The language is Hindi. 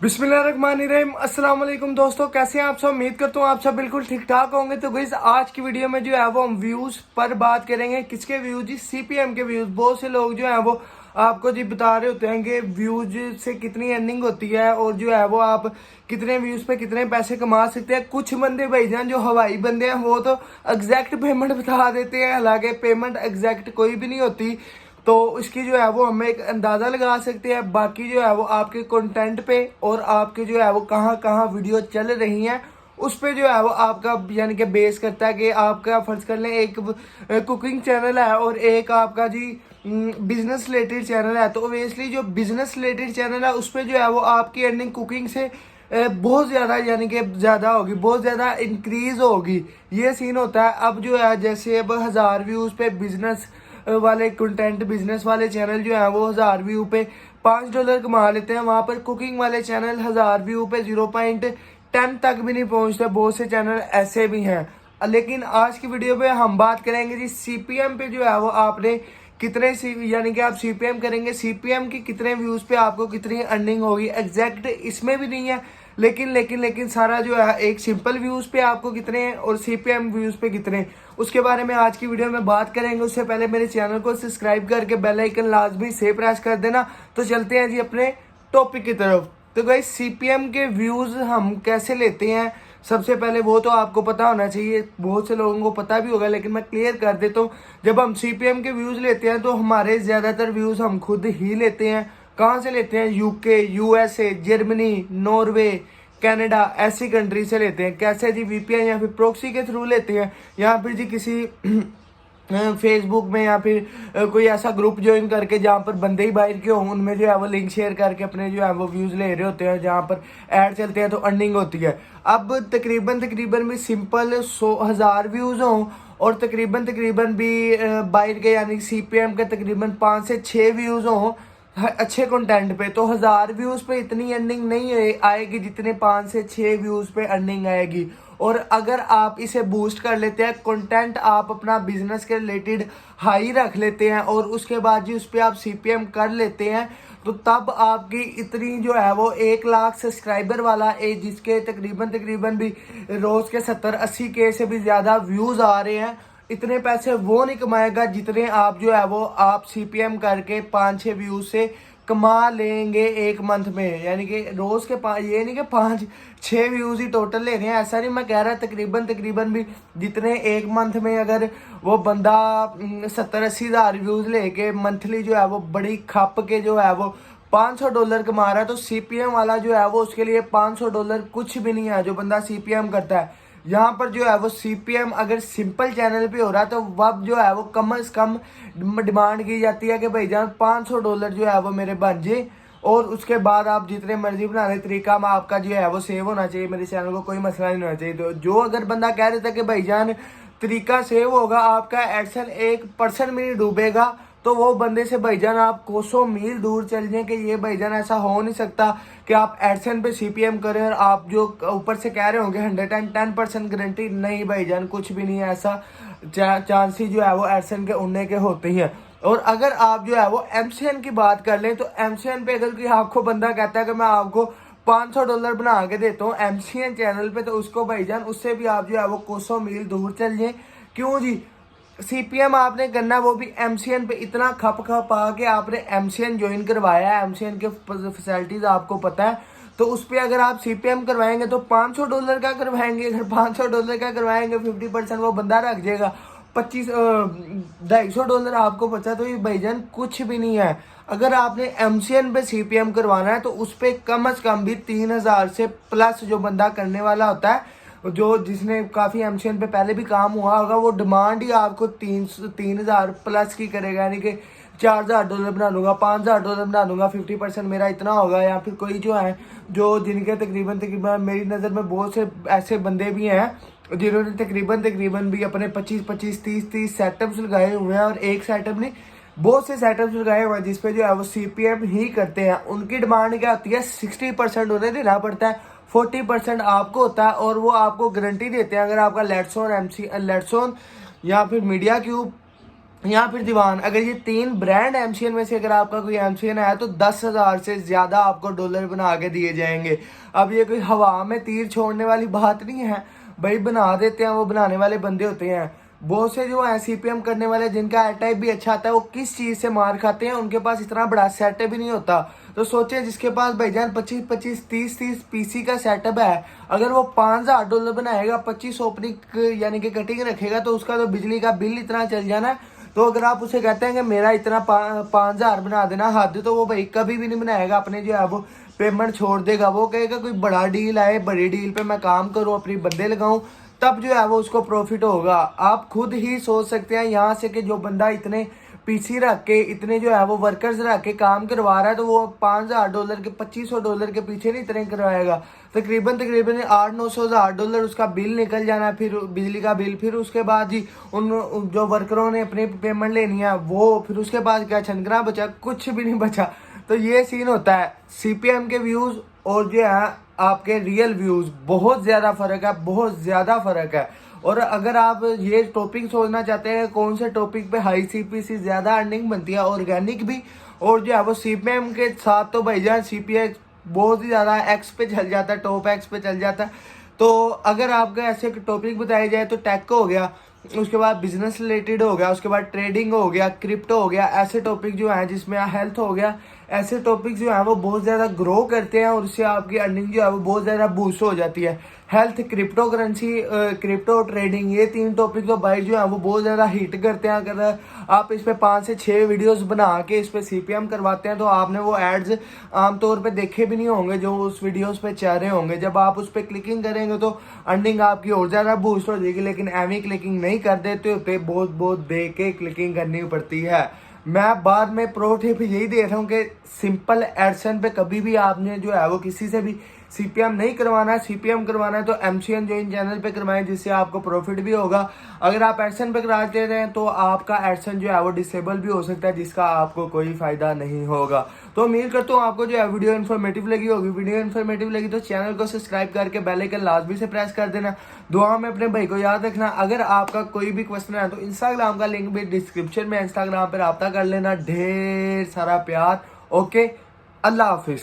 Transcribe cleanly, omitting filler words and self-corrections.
बिस्मिल्लाहिर्रहमानिर्रहीम। अस्सलाम वालेकुम दोस्तों, कैसे हैं आप सब। उम्मीद करता हूँ आप सब बिल्कुल ठीक ठाक होंगे। तो गाइस आज की वीडियो में जो है वो हम व्यूज पर बात करेंगे। किसके व्यूज जी? सीपीएम के व्यूज। बहुत से लोग जो है वो आपको जी बता रहे होते हैं कि व्यूज से कितनी अर्निंग होती है और जो है वो आप कितने व्यूज पे कितने पैसे कमा सकते हैं। कुछ बंदे भाईजान जो हवाई बंदे हैं वो तो एग्जैक्ट पेमेंट बता देते हैं, हालांकि पेमेंट एग्जैक्ट कोई भी नहीं होती। तो इसकी जो है वो हम एक अंदाज़ा लगा सकते हैं। बाकी जो है वो आपके कंटेंट पे और आपके जो है वो कहाँ कहाँ वीडियो चल रही हैं उस पे जो है वो आपका यानी कि बेस करता है कि आपका फर्ज कर लें एक कुकिंग चैनल है और एक आपका जी बिजनेस रिलेटेड चैनल है। तो ओबियसली जो बिजनेस रिलेटेड चैनल है उस पर जो है वो आपकी अर्निंग कुकिंग से बहुत ज़्यादा यानी कि ज़्यादा होगी, बहुत ज़्यादा इंक्रीज होगी। ये सीन होता है। अब जो है जैसे अब 1000 व्यूज़ पे बिजनेस वाले कंटेंट बिजनेस वाले चैनल जो है वो 1000 व्यू पे $5 कमा लेते हैं। वहां पर कुकिंग वाले चैनल 1000 व्यू पे 0.10 तक भी नहीं पहुंचते। बहुत से चैनल ऐसे भी हैं। लेकिन आज की वीडियो में हम बात करेंगे जी सीपीएम पे जो है वो आपने कितने यानी कि आप सीपीएम करेंगे, सीपीएम की कितने व्यूज पे आपको कितनी अर्निंग होगी। एग्जैक्ट इसमें भी नहीं है, लेकिन सारा जो है एक सिंपल व्यूज पे आपको कितने हैं और सीपीएम व्यूज पे कितने हैं, उसके बारे में आज की वीडियो में बात करेंगे। उससे पहले मेरे चैनल को सब्सक्राइब करके बेल आइकन लाजमी से प्रेस कर देना। तो चलते हैं जी अपने टॉपिक की तरफ। तो गाइस सीपीएम के व्यूज हम कैसे लेते हैं, सबसे पहले वो तो आपको पता होना चाहिए। बहुत से लोगों को पता भी होगा लेकिन मैं क्लियर कर देता हूँ। जब हम सीपीएम के व्यूज लेते हैं तो हमारे ज्यादातर व्यूज हम खुद ही लेते हैं। कहाँ से लेते हैं? UK, USA, Germany, Norway, Canada, ऐसी कंट्री से लेते हैं। कैसे जी? वीपीएन या फिर प्रॉक्सी के थ्रू लेते हैं, या फिर जी किसी फेसबुक में या फिर कोई ऐसा ग्रुप ज्वाइन करके जहाँ पर बंदे ही बाहर के हों, उनमें जो है वो लिंक शेयर करके अपने जो है वो व्यूज ले रहे होते हैं, जहाँ पर ऐड चलते हैं तो अर्निंग होती है। अब तकरीबन भी सिंपल 100,000 व्यूज हों और तकरीबन भी बाहर के यानी सीपीएम के तकरीबन 5 से 6 व्यूज हों अच्छे कंटेंट पे, तो 1000 व्यूज पे इतनी अर्निंग नहीं आएगी जितने 5 से 6 व्यूज पे अर्निंग आएगी। और अगर आप इसे बूस्ट कर लेते हैं, कंटेंट आप अपना बिजनेस के रिलेटेड हाई रख लेते हैं और उसके बाद जी उस पर आप सीपीएम कर लेते हैं, तो तब आपकी इतनी जो है वो 1 लाख सब्सक्राइबर वाला एक जिसके तकरीबन भी रोज के 70-80 के से भी ज्यादा व्यूज आ रहे हैं, इतने पैसे वो नहीं कमाएगा जितने आप जो है वो आप सीपीएम करके 5-6 व्यूज से कमा लेंगे एक मंथ में। यानी कि रोज के ये नहीं कि 5-6 व्यूज ही टोटल ले रहे हैं, ऐसा नहीं मैं कह रहा। तकरीबन भी जितने एक मंथ में अगर वो बंदा 70-80 हज़ार व्यूज लेके मंथली जो है वो बड़ी खप के जो है वो $500 कमा रहा है, तो सीपीएम वाला जो है वो उसके लिए $500 कुछ भी नहीं है जो बंदा सीपीएम करता है। यहाँ पर जो है वो सीपीएम अगर सिंपल चैनल पे हो रहा है तो वब जो है वो कम से कम डिमांड की जाती है कि भाईजान $500 जो है वो मेरे बन जाए, और उसके बाद आप जितने मर्जी बनाने तरीका में आपका जो है वो सेव होना चाहिए, मेरे चैनल को कोई मसला नहीं होना चाहिए। तो जो अगर बंदा कह देता है कि भाईजान तरीका सेव होगा, आपका एडसन 1% में नहीं डूबेगा, तो वो बंदे से भाईजान आप कोसों मील दूर चल जाए कि ये भाईजान ऐसा हो नहीं सकता कि आप एडसन पे सीपीएम करें और आप जो ऊपर से कह रहे होंगे 110% गारंटी। नहीं भाईजान, कुछ भी नहीं है ऐसा। चांसेस जो है वो एडसन के उड़ने के होते ही हैं। और अगर आप जो है वो एमसीएन की बात कर लें तो एमसीएन पे अगर कोई आपको बंदा कहता है कि मैं आपको $500 बना के देता हूँ एमसीएन चैनल पे, तो उसको भाईजान उससे भी आप जो है वो कोसों मील दूर चल जाए। क्यों जी? सीपीएम आपने करना वो भी एमसीएन पे। इतना खप आके आपने एमसीएन ज्वाइन करवाया है, एमसीएन के फैसिलिटीज आपको पता है, तो उस पर अगर आप सीपीएम करवाएंगे तो $500 का करवाएंगे। अगर $500 का करवाएंगे 50% वो बंदा रख जाएगा, $250 आपको बचा, तो ये भाईजान कुछ भी नहीं है। अगर आपने एमसीएन पे सीपीएम करवाना है तो उस पर कम से कम भी 3000 से प्लस जो बंदा करने वाला होता है, जो जिसने काफ़ी एमसीएन पे पहले भी काम हुआ होगा, वो डिमांड ही आपको 3000 प्लस की करेगा। यानी कि $4000 बना लूँगा, $5000 बना लूँगा, 50% मेरा इतना होगा। या फिर कोई जो है जो जिनके तकरीबन मेरी नज़र में बहुत से ऐसे बंदे भी हैं जिन्होंने तकरीबन भी अपने 25-25, 30-30 सेटअप्स लगाए हुए हैं, और एक सेटअप नहीं बहुत से सेटअप्स लगाए हुए हैं जिसपे जो है वो सीपीएम ही करते हैं। उनकी डिमांड क्या होती है? 60% उन्हें देना पड़ता है, 40% आपको होता है, और वो आपको गारंटी देते हैं अगर आपका लेट्सोन या फिर मीडिया क्यूब या फिर दीवान, अगर ये तीन ब्रांड एमसीएन में से अगर आपका कोई एमसीएन है तो 10,000 से ज्यादा आपको डॉलर बना के दिए जाएंगे। अब ये कोई हवा में तीर छोड़ने वाली बात नहीं है भाई, बना देते हैं, वो बनाने वाले बंदे होते हैं। बहुत से जो है सीपीएम करने वाले जिनका एड टाइप भी अच्छा आता है, वो किस चीज से मार खाते हैं, उनके पास इतना बड़ा सेटअप भी नहीं होता। तो सोचे जिसके पास भाईजान 25-25 30-30 पीसी का सेटअप है, अगर वो $5,000 बनाएगा, 25 ओपनिंग यानी कि कटिंग रखेगा, तो उसका तो बिजली का बिल इतना चल जाना है। तो अगर आप उसे कहते हैं कि मेरा इतना 5,000 बना देना हद, तो वो भाई कभी भी नहीं बनाएगा। अपने जो है वो पेमेंट छोड़ देगा, वो कहेगा कोई बड़ा डील आए, बड़ी डील पे मैं काम करूँ, अपनी बंदे लगाऊं, तब जो है वो उसको प्रॉफिट होगा। आप खुद ही सोच सकते हैं यहाँ से कि जो बंदा इतने पीसी रख के, इतने जो है वो वर्कर्स रख के काम करवा रहा है, तो वो $5,000 के, $2,500 के पीछे नहीं इतने करवाएगा। तकरीबन तकरीबन 800-900 हज़ार उसका बिल निकल जाना है, फिर बिजली का बिल, फिर उसके बाद ही उन जो वर्करों ने अपनी पेमेंट लेनी है वो, फिर उसके बाद क्या छनकना बचा, कुछ भी नहीं बचा। तो ये सीन होता है। सीपीएम के व्यूज और जो है आपके रियल व्यूज बहुत ज्यादा फर्क है, बहुत ज्यादा फर्क है। और अगर आप ये टॉपिक सोचना चाहते हैं कौन से टॉपिक पे हाई सीपीसी ज्यादा अर्निंग बनती है, ऑर्गेनिक भी और जो है वो सीपीएम के साथ, तो भाईजान सीपीएम बहुत ही ज्यादा एक्स पे चल जाता है, टॉप एक्स पे चल जाता है। तो अगर आपको ऐसे टॉपिक बताए जाए तो टेक हो गया, उसके बाद बिजनेस रिलेटेड हो गया, उसके बाद ट्रेडिंग हो गया, क्रिप्टो हो गया, ऐसे टॉपिक जो है, जिसमें हेल्थ हो गया, ऐसे टॉपिक जो है वो बहुत ज्यादा ग्रो करते हैं और उससे आपकी अर्निंग जो है वो बहुत ज्यादा बूस्ट हो जाती है। Health, crypto currency, crypto trading, ये तीन टॉपिक तो भाई जो है वो बहुत ज्यादा हिट करते हैं। अगर आप इस पे 5 से 6 वीडियोस बना के इस पे सीपीएम करवाते हैं, तो आपने वो एड्स आमतौर पे देखे भी नहीं होंगे जो उस वीडियोस पे चाह रहे होंगे। जब आप उस पर क्लिकिंग करेंगे तो अर्निंग आपकी और ज्यादा बूस्ट हो जाएगी, लेकिन एवं क्लिकिंग नहीं कर देते होते, बहुत बहुत देख के क्लिकिंग करनी पड़ती है। मैं बाद में प्रो टिप यही दे रहा हूँ कि सिंपल एडसन पे कभी भी आपने जो है वो किसी से भी सीपीएम नहीं करवाना है। सीपीएम करवाना है तो एमसीएन जो इन चैनल पे करवाएं, जिससे आपको प्रॉफिट भी होगा। अगर आप एडसन पे कराते हैं तो आपका एडसन जो है वो डिसेबल भी हो सकता है, जिसका आपको कोई फायदा नहीं होगा। तो उम्मीद करता हूँ आपको जो है वीडियो इन्फॉर्मेटिव लगी होगी। वीडियो इन्फॉर्मेटिव लगी तो चैनल को सब्सक्राइब करके बेल आइकन लाजमी से प्रेस कर देना। दुआ में अपने भाई को याद रखना। अगर आपका कोई भी क्वेश्चन है तो इंस्टाग्राम का लिंक भी डिस्क्रिप्शन में, इंस्टाग्राम पर रब्ता कर लेना। ढेर सारा प्यार। ओके, अल्लाह हाफिज।